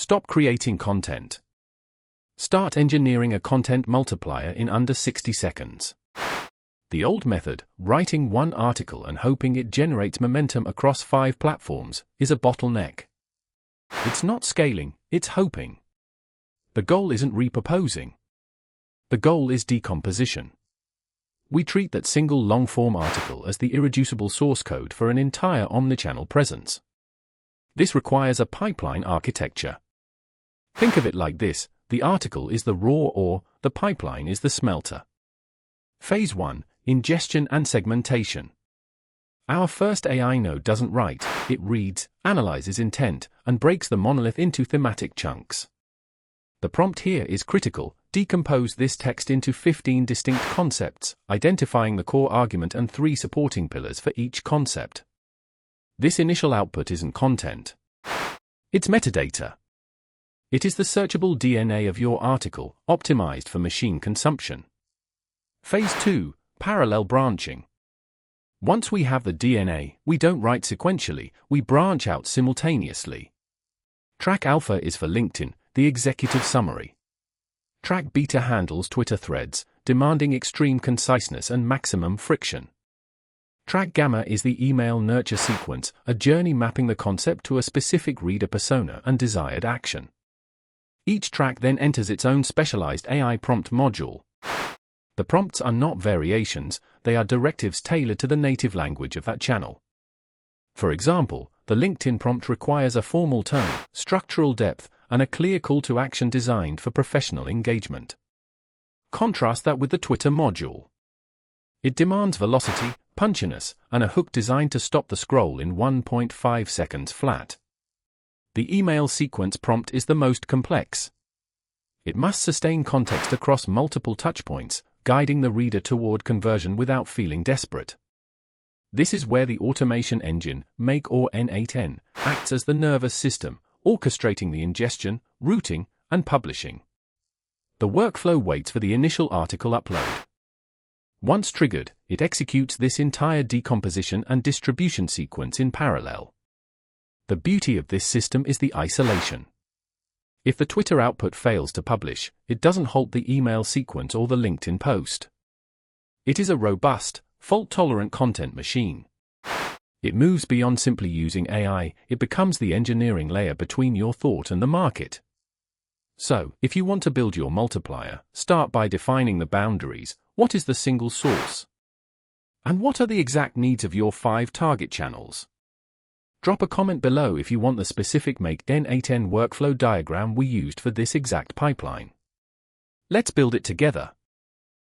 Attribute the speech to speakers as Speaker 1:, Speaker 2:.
Speaker 1: Stop creating content. Start engineering a content multiplier in under 60 seconds. The old method, writing one article and hoping it generates momentum across 5 platforms, is a bottleneck. It's not scaling, it's hoping. The goal isn't repurposing. The goal is decomposition. We treat that single long-form article as the irreducible source code for an entire omnichannel presence. This requires a pipeline architecture. Think of it like this: the article is the raw ore, the pipeline is the smelter. Phase 1, ingestion and segmentation. Our first AI node doesn't write, it reads, analyzes intent, and breaks the monolith into thematic chunks. The prompt here is critical: decompose this text into 15 distinct concepts, identifying the core argument and 3 supporting pillars for each concept. This initial output isn't content. It's metadata. It is the searchable DNA of your article, optimized for machine consumption. Phase 2, parallel branching. Once we have the DNA, we don't write sequentially, we branch out simultaneously. Track alpha is for LinkedIn, the executive summary. Track beta handles Twitter threads, demanding extreme conciseness and maximum friction. Track gamma is the email nurture sequence, a journey mapping the concept to a specific reader persona and desired action. Each track then enters its own specialized AI prompt module. The prompts are not variations, they are directives tailored to the native language of that channel. For example, the LinkedIn prompt requires a formal tone, structural depth, and a clear call to action designed for professional engagement. Contrast that with the Twitter module. It demands velocity, punchiness, and a hook designed to stop the scroll in 1.5 seconds flat. The email sequence prompt is the most complex. It must sustain context across multiple touchpoints, guiding the reader toward conversion without feeling desperate. This is where the automation engine, Make or N8N, acts as the nervous system, orchestrating the ingestion, routing, and publishing. The workflow waits for the initial article upload. Once triggered, it executes this entire decomposition and distribution sequence in parallel. The beauty of this system is the isolation. If the Twitter output fails to publish, it doesn't halt the email sequence or the LinkedIn post. It is a robust, fault-tolerant content machine. It moves beyond simply using AI, it becomes the engineering layer between your thought and the market. So, if you want to build your multiplier, start by defining the boundaries. What is the single source? And what are the exact needs of your 5 target channels? Drop a comment below if you want the specific Make N8N workflow diagram we used for this exact pipeline. Let's build it together.